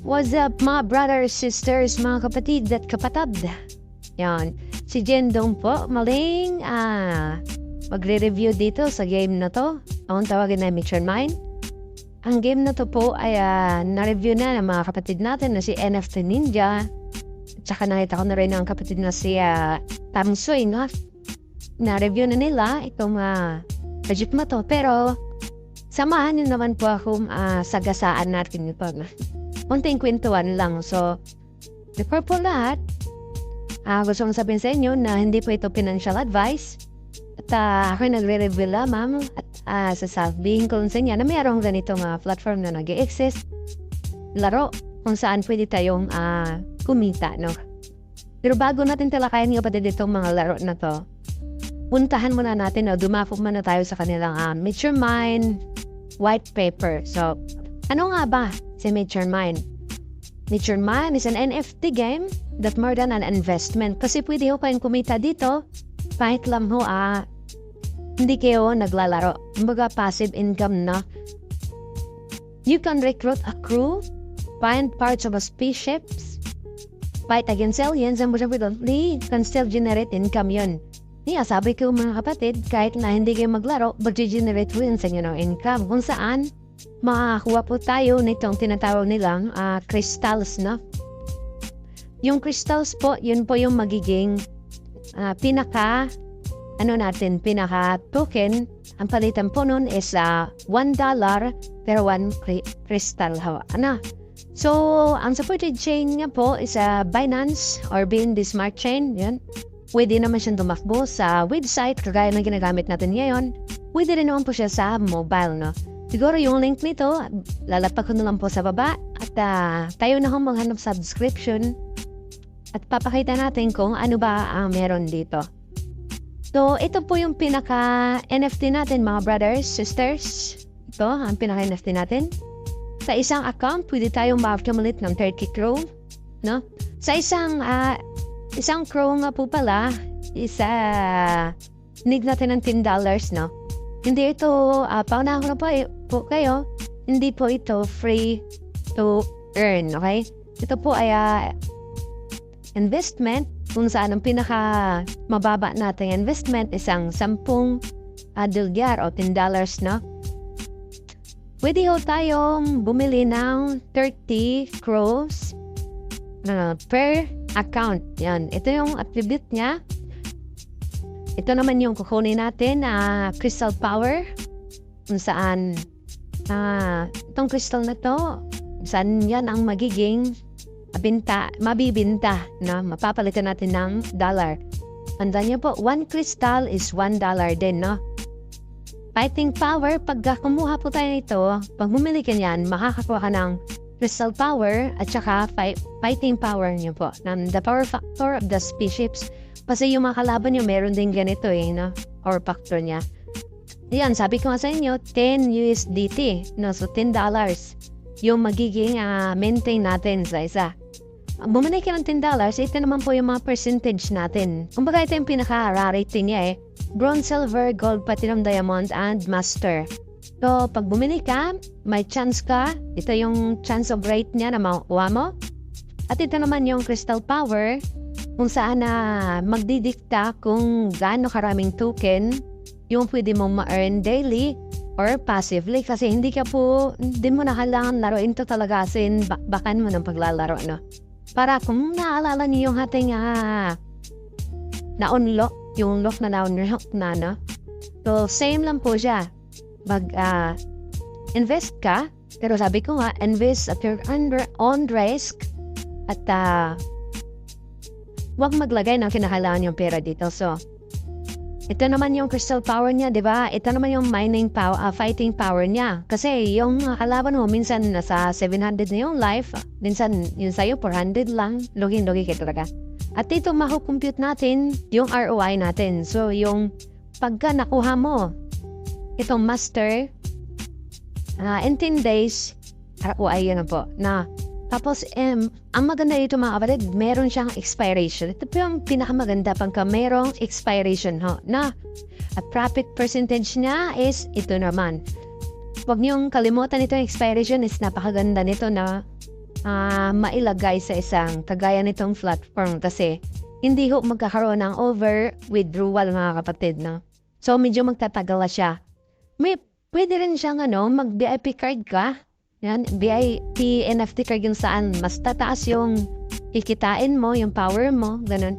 What's up mga brothers, sisters, mga kapatid at kapatid? Yan, si Jendong po, maling magre-review dito sa game na to. Ang tawagin na Mission Mine. Ang game na to po ay na-review na ng mga kapatid natin na si NFT Ninja. At saka nakita ko na rin ang kapatid na si Tamsoy, no? Na-review na nila itong project na to. Pero samahan nyo naman po akong sagasaan natin ito. Unting kwentuhan lang. So, before po lahat, gusto kong sabihin sa inyo na hindi po ito financial advice. At ako nagre-review lamang at sasabihin ko sa inyo na mayroong ganitong platform na nag-exist. Laro kung saan pwede tayong kumita, no? Pero bago natin talakayan nga kapatid itong mga laro na to, puntahan muna natin, dumafog muna tayo sa kanilang Mission Mine white paper. So, ano nga ba si Mission Mine? Mission Mine is an NFT game that more than an investment. Kasi pwede ho kayong kumita dito kahit lang ho hindi kayo naglalaro. Kumbaga passive income na. You can recruit a crew, find parts of a spaceships, fight against aliens, and most importantly, can still generate income yun. Sabi ko mga kapatid, kahit na hindi kayo maglaro, mag-generate rin sa inyo ng income. Kung saan, makakuha po tayo nitong tinatawag nilang crystals, no? Yung crystals po, yun po yung magiging pinaka token. Ang palitan po nun is $1 per 1 crystal. So, ang supported chain nga po is Binance or BNB Smart Chain. Yan. Pwede naman siyang tumakbo sa website kagaya na ginagamit natin ngayon. Pwede rin naman po siya sa mobile, no? Siguro yung link nito, lalagpak ko na lang po sa baba at tayo na kung maghanap subscription at papakita natin kung ano ba ang meron dito. So, ito po yung pinaka-NFT natin mga brothers, sisters. Ito, ang pinaka-NFT natin. Sa isang account, pwede tayong ma-accumulate ng 30 crow, no? Sa isang crow nga po pala, need natin ng $10, no? Hindi ito, paunahan ko na po kayo, hindi po ito free to earn, okay? Ito po ay investment, kung saan ang pinaka mababa nating investment isang $10 o $10, no? Pwede ho tayong bumili ng 30 crows per account. Yan. Ito yung attribute niya. Ito naman yung kukunin natin crystal power. Kung saan itong crystal na to, saan yan ang magiging mabibinta, no? Mapapalitan natin ng dollar. Tandaan niyo po, 1 crystal is $1 din, no? Fighting power, pag kumuha po tayo nito, pag bumili ka niyan, makakakuha ka ng crystal power at saka fighting power niyo po. The power factor of the spaceships. Kasi yung mga kalaban niyo, meron din ganito no? Power factor niya. Yan, sabi ko nga sa inyo, 10 USDT. No? So, $10 yung magiging maintain natin sa isa. Bumili ka ng $10, ito naman po yung mga percentage natin. Kumbaga ito yung pinaka-rarity niya Bronze, silver, gold, platinum, diamond, and master. So, pag bumili ka, may chance ka. Ito yung chance of rate niya na makuha mo. At ito naman yung crystal power kung saan magdidikta kung gaano karaming token yung pwede mong ma-earn daily or passively. Kasi hindi mo na kailangan laruin to talaga asin bakan mo ng paglalaro, no? Para kung naalala niyo yung ating na-unlock, yung lock na na-unlock na, no? So, same lang po siya. Invest ka, pero sabi ko nga, invest at your own risk at huwag maglagay ng kinakailangan yung pera dito. So, ito naman yung crystal power niya, di ba? Ito naman yung mining power, fighting power niya. Kasi yung kalaban mo, minsan nasa 700 na yung life, minsan yun sa'yo 400 lang, logi-logi ka talaga. At dito makukompute natin yung ROI natin. So, yung pagka nakuha mo itong master, in 10 days, ROI yun na po. Tapos, ang maganda dito mga kapatid, meron siyang expiration. Ito po yung pinakamaganda pagka merong expiration na at profit percentage niya is ito naman. Huwag niyong kalimutan ito yung expiration is napakaganda nito na mailagay sa isang kagaya nitong platform kasi hindi ho magkakaroon ng over withdrawal mga kapatid, no? So medyo magtatagal siya. Pwede rin siyang mag-VIP card ka. Yan, VIP NFT card yung saan mas tataas yung kikitain mo, yung power mo, ganun.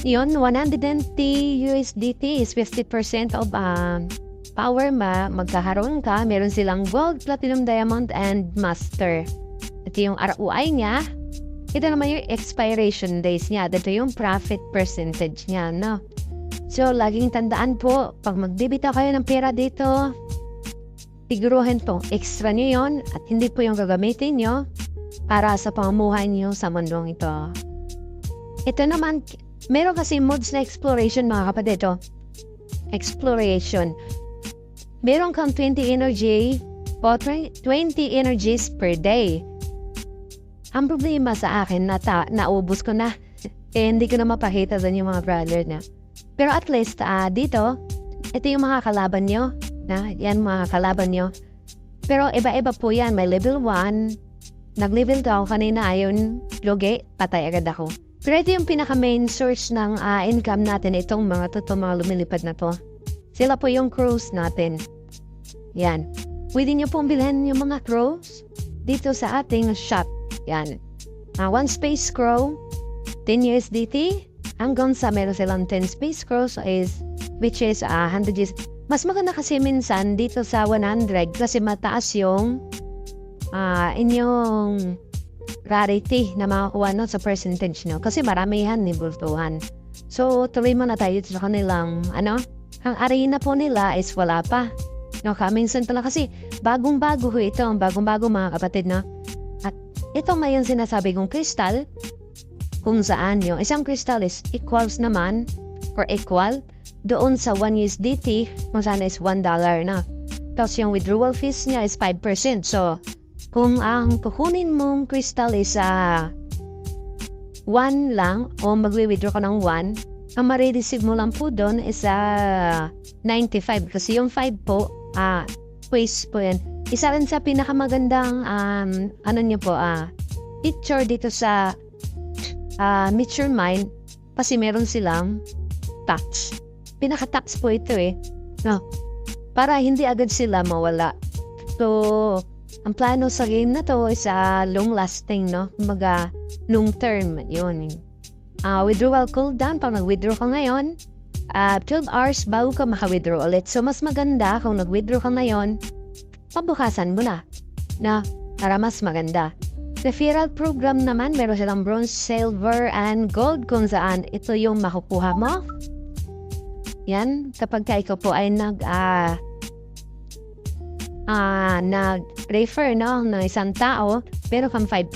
Yun, 110 USDT is 50% of power magkakaroon ka. Meron silang gold, platinum, diamond, and master. Ito yung ROI niya. Ito naman yung expiration days niya. Ito yung profit percentage niya, no? So, laging tandaan po, pag magdebita kayo ng pera dito, siguruhin po, extra nyo yon at hindi po yung gagamitin nyo para sa pamumuhay nyo sa mundong ito. Ito naman, meron kasi modes na exploration mga kapatid. Exploration. Meron kang 20 energy po 20 energies per day. Ang problema sa akin, naubos ko na. Hindi ko na mapakita sa yung mga brother na. Pero at least, dito, ito yung mga kalaban nyo. Yan mga kalaban nyo. Pero iba-iba po yan. May level 1. Nag-level 2 ako kanina. Ayun, loge, patay agad ako. Pero ito yung pinaka-main source ng income natin. Itong mga mga lumilipad na to. Sila po yung crows natin. Yan. Pwede nyo pong bilhin yung mga crows dito sa ating shop. Yan. One space crow, 10 USDT. Hanggang sa meron silang 10 space crows which is 100 USDT. Mas maganda kasi minsan dito sa 100 kasi mataas yung inyong rarity na makakuha sa percentage nyo. Kasi maramihan ni bultuhan. So, tuloy mo na tayo sa kanilang, ang arena po nila is wala pa. Minsan pala kasi, bagong-bago ito. Bagong-bago mga kapatid, no? At ito ngayon sinasabi kong crystal, kung saan yung isang crystal is equals naman, or equal, doon sa 1 USDT, kung saan is $1 na. Tapos yung withdrawal fees niya is 5%. So, kung ang kukunin mong crystal is 1 lang, o magwi-withdraw ka ng 1, ang marireceive mo lang po doon is 95. Kasi yung 5 po, quiz po yan. Isa rin sa pinakamagandang, picture dito sa Meet Your Mind, kasi meron silang tax. Pinaka-tax po ito no? Para hindi agad sila mawala. So, ang plano sa game na to is long-lasting, no? Kumbaga, long-term, yun. Withdrawal cooldown, pag nag-withdraw ka ngayon, 12 hours bago ka maka-withdraw ulit. So, mas maganda kung nag-withdraw ka ngayon, pabukasan mo na para mas maganda. Referral program naman, meron silang bronze, silver, and gold kung saan ito yung makukuha mo. Yan, kapag ikaw po ay nag-refer ng isang tao, pero kang 5%,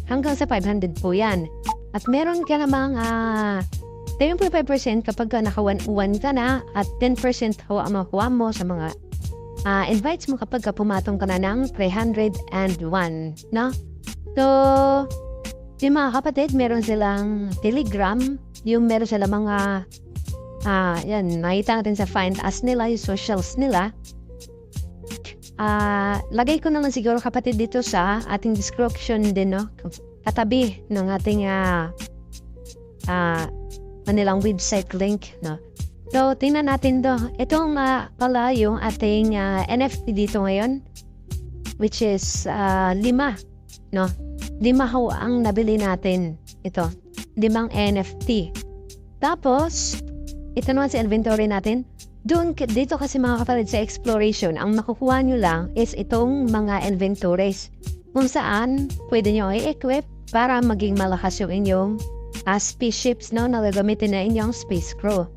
hanggang sa 500 po yan. At meron ka namang 10.5% kapag naka-1 ka na, at 10% makuha mo sa mga invites mo kapag pumatong ka na ng 301, no? So, yung mga kapatid, meron silang Telegram, yung meron silang mga, yan, nakita natin sa Find Us nila, yung socials nila. Lagay ko na lang siguro kapatid dito sa ating description din, no? Katabi ng ating kanilang website link, no? So, tingnan natin to. Itong pala yung ating NFT dito ngayon, which is 5, no? 5 ho ang nabili natin. Ito, 5 NFT. Tapos, ito naman sa inventory natin. Dito kasi mga kapatid sa exploration, ang makukuha nyo lang is itong mga inventories. Kung saan, pwede nyo i-equip para maging malakas yung inyong spaceships, no? Na gagamitin na inyong space crew.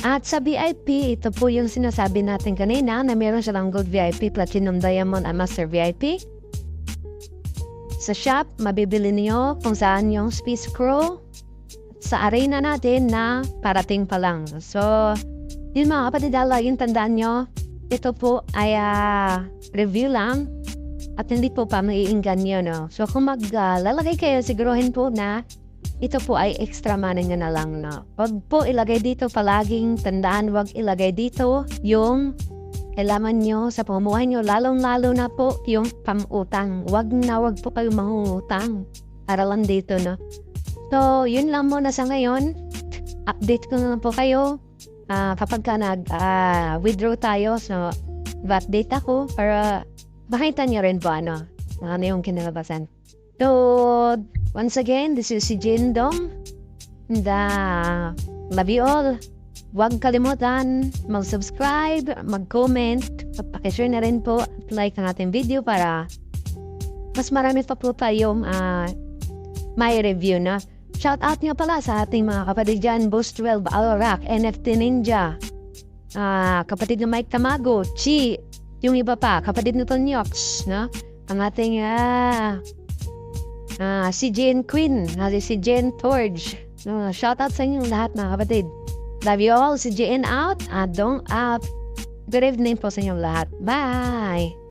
At sa VIP, ito po yung sinasabi natin kanina na meron silang Gold VIP, Platinum, Diamond, and Master VIP. Sa shop, mabibili niyo kung saan yung Space Crew sa arena natin na parating pa lang. So, yun mga kapatid, laging tandaan nyo, ito po ay review lang at hindi po pa maiinganyo, no? So, kung maglalagay kayo, siguruhin po na ito po ay extra money nyo na lang, no? Huwag po ilagay dito palaging tandaan, huwag ilagay dito yung kailangan nyo sa pamumuhay nyo, lalong-lalo na po yung pamutang. Wag po kayo mangungutang. Para lang dito, no? So, yun lang muna sa ngayon. Update ko na lang po kayo. Kapag ka nag-withdraw tayo, so, update ako para makita nyo rin po ano yung kinalabasan. So, once again, this is si Jindong. And, love you all. Huwag kalimutan mag-subscribe, mag-comment, at pakishare na rin po at like ang ating video para mas marami pa po tayong may review na. Shout out nyo pala sa ating mga kapatid dyan, Boost 12, Alrak, NFT Ninja, kapatid ng Mike Tamago, Chi, yung iba pa, kapatid ni Tonyox, no? Ang ating si Jane Queen, si Jane Torge. No, shout out sa inyong lahat mga kapatid. Love you all. Si Jane out. Dong up. Good evening po sa inyong lahat. Bye!